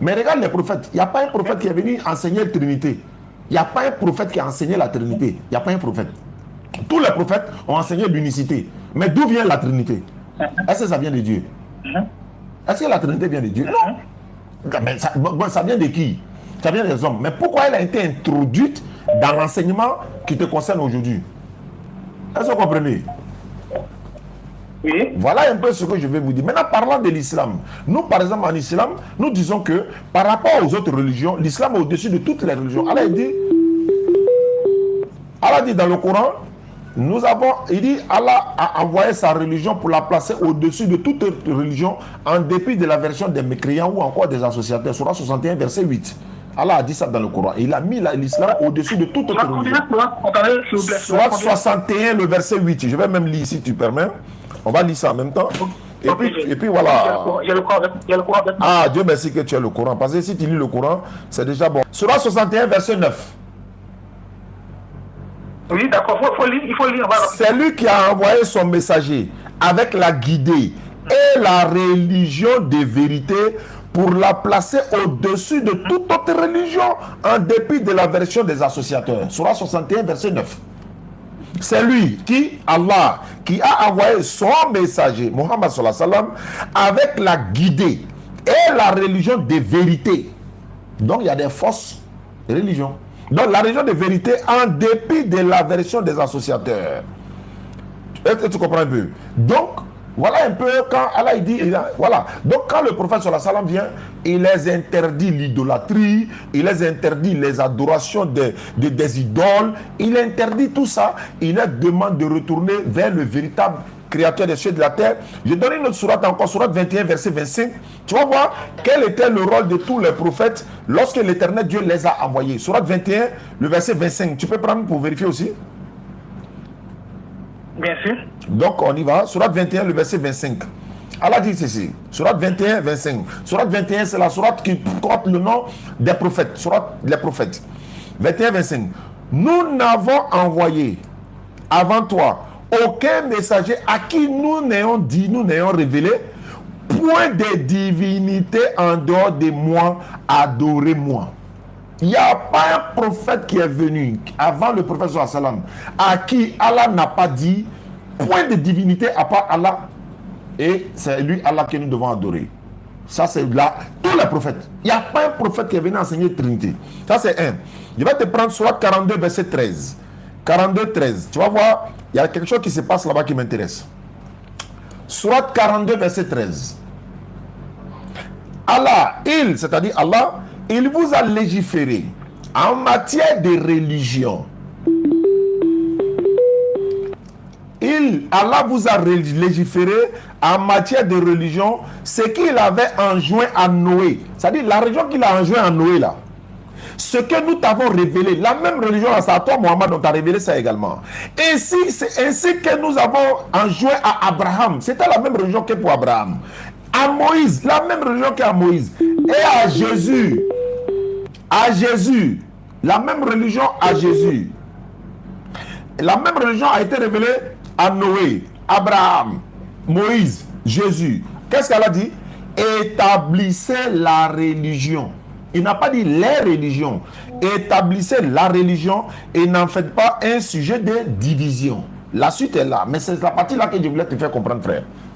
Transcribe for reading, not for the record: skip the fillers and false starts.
Mais regarde les prophètes. Il n'y a pas un prophète qui est venu enseigner la Trinité. Il n'y a pas un prophète qui a enseigné la Trinité. Il n'y a pas un prophète. Tous les prophètes ont enseigné l'unicité. Mais d'où vient la Trinité? Est-ce que ça vient de Dieu? Est-ce que la Trinité vient de Dieu? Non. Mais ça vient de qui? Ça vient des hommes. Mais pourquoi elle a été introduite dans l'enseignement qui te concerne aujourd'hui? Est-ce que vous comprenez? Oui. Voilà un peu ce que je vais vous dire. Maintenant, parlant de l'islam. Nous, par exemple, en islam, nous disons que par rapport aux autres religions, l'islam est au-dessus de toutes les religions. Allah dit dans le Coran, il dit Allah a envoyé sa religion pour la placer au-dessus de toute religion en dépit de la version des mécréants ou encore des associateurs. Surah 61, verset 8. Allah a dit ça dans le Coran. Il a mis l'islam au-dessus de toute autre religion. Surah 61, le verset 8. Je vais même lire si tu permets. On va lire ça en même temps. Et puis voilà. Ah, Dieu merci que tu as le Coran. Parce que si tu lis le Coran, c'est déjà bon. Surah 61, verset 9. Oui, d'accord, il faut lire. C'est lui qui a envoyé son messager avec la guidée et la religion de vérité pour la placer au-dessus de toute autre religion en dépit de la version des associateurs. Surah 61, verset 9. C'est lui Allah, qui a envoyé son messager, Mohammed sallallahu alayhi wa sallam, avec la guidée et la religion de vérité. Donc il y a des fausses religions. Donc la religion de vérité en dépit de la version des associateurs. Est-ce que tu comprends un peu? Donc, voilà un peu quand Allah il dit, voilà. Donc quand le prophète sallallahu alayhi wa sallam vient, il les interdit l'idolâtrie, il les interdit les adorations des idoles, il interdit tout ça, il leur demande de retourner vers le véritable créateur des cieux et de la terre. Je donne une autre sourate encore, sourate 21, verset 25. Tu vas voir quel était le rôle de tous les prophètes lorsque l'Éternel Dieu les a envoyés. Sourate 21, le verset 25. Tu peux prendre pour vérifier aussi? Bien sûr. Donc on y va. Sourate 21, le verset 25. Allah dit ceci. Sourate 21, 25. Sourate 21, c'est la sourate qui porte le nom des prophètes. Sourate les prophètes. 21, 25. Nous n'avons envoyé avant toi aucun messager à qui nous n'ayons dit, nous n'ayons révélé point de divinité en dehors de moi, adorez-moi. Il n'y a pas un prophète qui est venu avant le prophète sallallahu alayhi wa sallam à qui Allah n'a pas dit point de divinité à part Allah, et c'est lui Allah que nous devons adorer. Ça c'est là tous les prophètes. Il n'y a pas un prophète qui est venu enseigner Trinité. Ça c'est un. Je vais te prendre sourate 42 verset 13. 42 13. Tu vas voir, il y a quelque chose qui se passe là-bas qui m'intéresse. Sourate 42 verset 13. Allah, c'est-à-dire Allah, il vous a légiféré en matière de religion. Allah vous a légiféré en matière de religion ce qu'il avait enjoint à Noé. C'est-à-dire la religion qu'il a enjoint à Noé là. Ce que nous t'avons révélé, la même religion, c'est à toi, Mohammed, on t'a révélé ça également. C'est ainsi que nous avons enjoint à Abraham. C'était la même religion que pour Abraham. À Moïse, la même religion qu'à Moïse. Et à Jésus. À Jésus. La même religion à Jésus. La même religion a été révélée à Noé, Abraham, Moïse, Jésus. Qu'est-ce qu'elle a dit? Établissez la religion. Il n'a pas dit les religions. Établissez la religion et n'en faites pas un sujet de division. La suite est là, mais c'est la partie là que je voulais te faire comprendre, frère.